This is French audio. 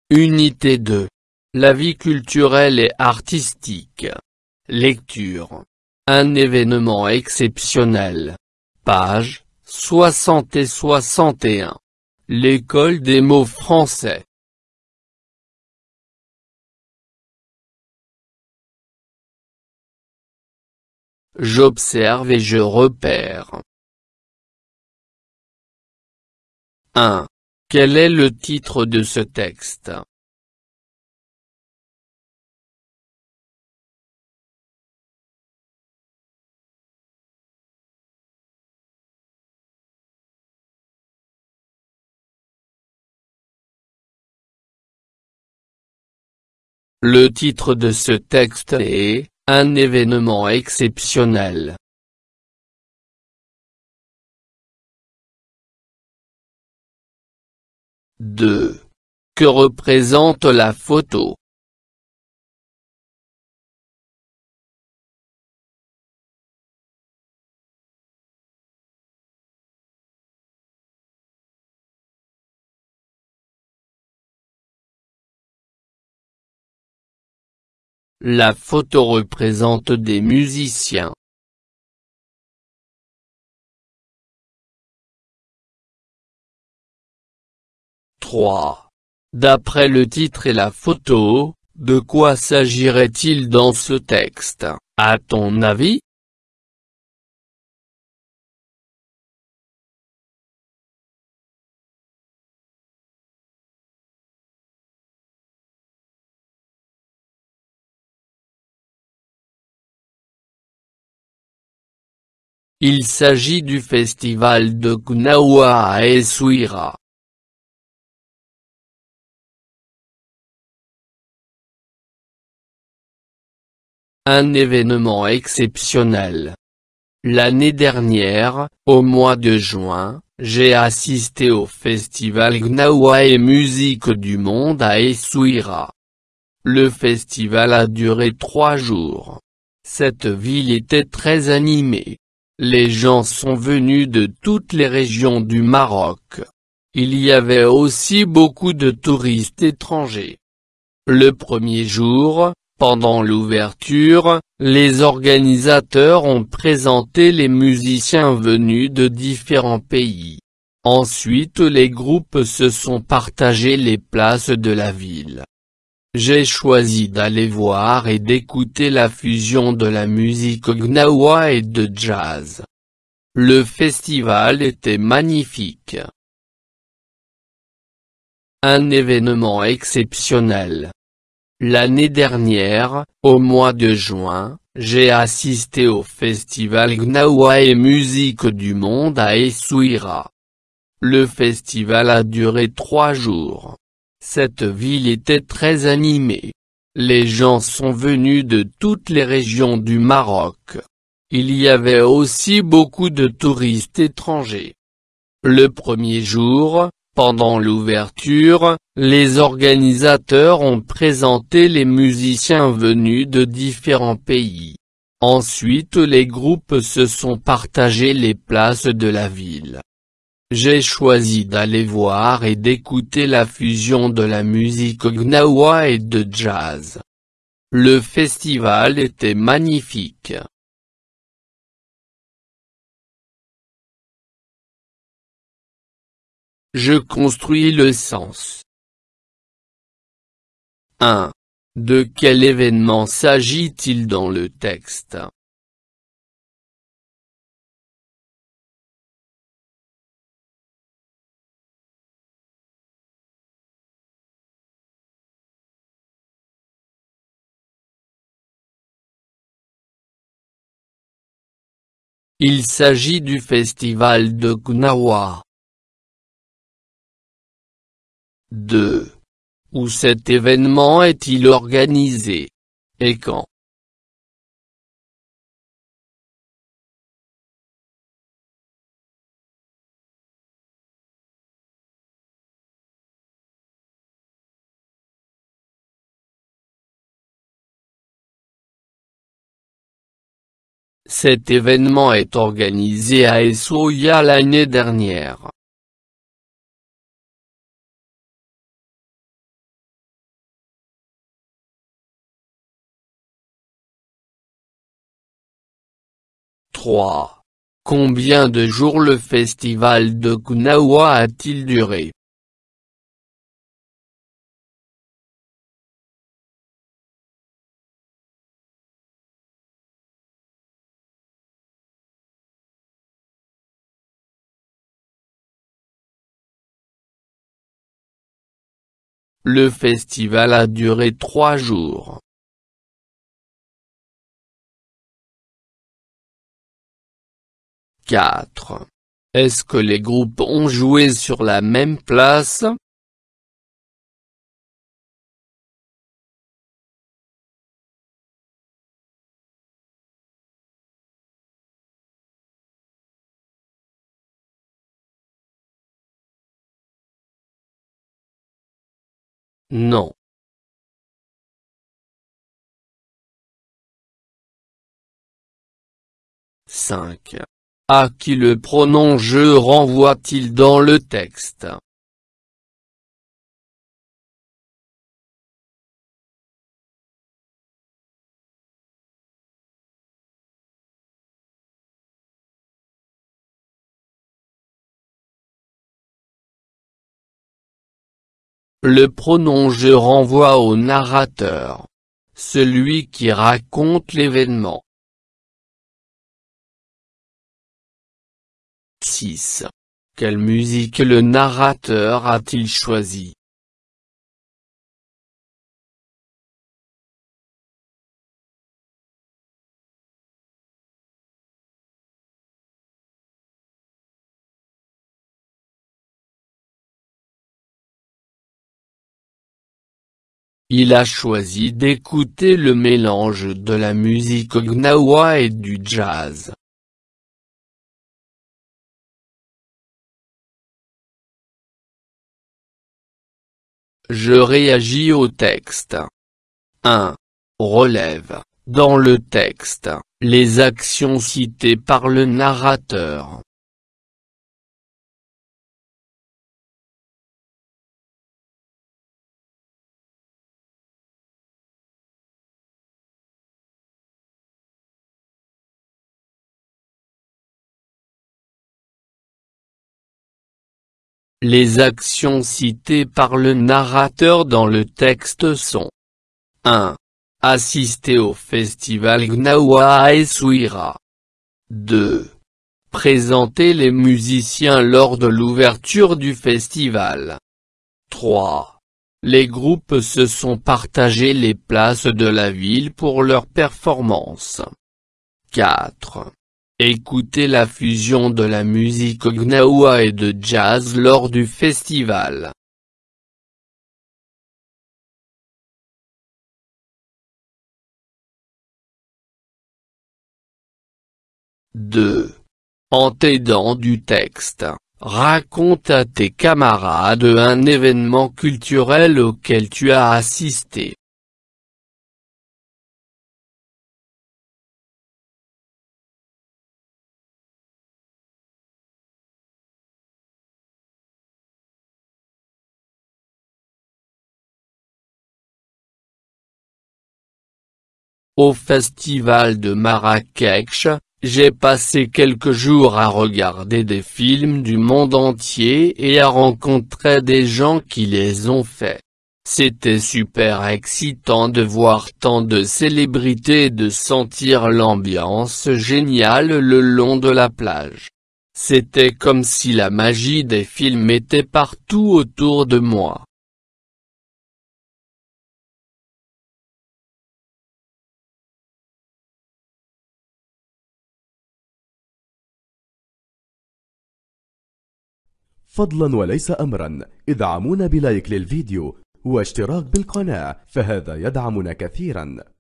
Unité 2. La vie culturelle et artistique. Lecture. Un événement exceptionnel. Pages 60 et 61. L'école des mots français. J'observe et je repère. 1. Quel est le titre de ce texte? Le titre de ce texte est « Un événement exceptionnel ». 2. Que représente la photo? La photo représente des musiciens. 3. D'après le titre et la photo, de quoi s'agirait-il dans ce texte, à ton avis? Il s'agit du festival de Gnawa à Essaouira. Un événement exceptionnel. L'année dernière, au mois de juin, j'ai assisté au festival Gnawa et musique du monde à Essaouira. Le festival a duré 3 jours. Cette ville était très animée. Les gens sont venus de toutes les régions du Maroc. Il y avait aussi beaucoup de touristes étrangers. Le premier jour, pendant l'ouverture, les organisateurs ont présenté les musiciens venus de différents pays. Ensuite les groupes se sont partagés les places de la ville. J'ai choisi d'aller voir et d'écouter la fusion de la musique gnawa et de jazz. Le festival était magnifique. Un événement exceptionnel. L'année dernière, au mois de juin, j'ai assisté au festival Gnawa et musique du monde à Essaouira. Le festival a duré 3 jours. Cette ville était très animée. Les gens sont venus de toutes les régions du Maroc. Il y avait aussi beaucoup de touristes étrangers. Le premier jour, pendant l'ouverture, les organisateurs ont présenté les musiciens venus de différents pays. Ensuite les groupes se sont partagés les places de la ville. J'ai choisi d'aller voir et d'écouter la fusion de la musique gnawa et de jazz. Le festival était magnifique. Je construis le sens. 1. De quel événement s'agit-il dans le texte? Il s'agit du festival de Gnawa. 2. Où cet événement est-il organisé? Et quand? Cet événement est organisé à Essaouira l'année dernière. 3. Combien de jours le festival de Gnawa a-t-il duré? Le festival a duré 3 jours. 4. Est-ce que les groupes ont joué sur la même place? Non. 5. À qui le pronom je renvoie-t-il dans le texte? Le pronom je renvoie au narrateur, celui qui raconte l'événement. 6. Quelle musique le narrateur a-t-il choisi? Il a choisi d'écouter le mélange de la musique gnawa et du jazz. Je réagis au texte. 1. Relève, dans le texte, les actions citées par le narrateur. Les actions citées par le narrateur dans le texte sont 1. Assister au festival Gnawa à Essaouira. 2. Présenter les musiciens lors de l'ouverture du festival. 3. Les groupes se sont partagés les places de la ville pour leurs performances. 4. Écouter la fusion de la musique gnawa et de jazz lors du festival. Deux. En t'aidant du texte, raconte à tes camarades un événement culturel auquel tu as assisté. Au festival de Marrakech, j'ai passé quelques jours à regarder des films du monde entier et à rencontrer des gens qui les ont faits. C'était super excitant de voir tant de célébrités et de sentir l'ambiance géniale le long de la plage. C'était comme si la magie des films était partout autour de moi. فضلا وليس أمرا ادعمونا بلايك للفيديو واشتراك بالقناة، فهذا يدعمنا كثيرا.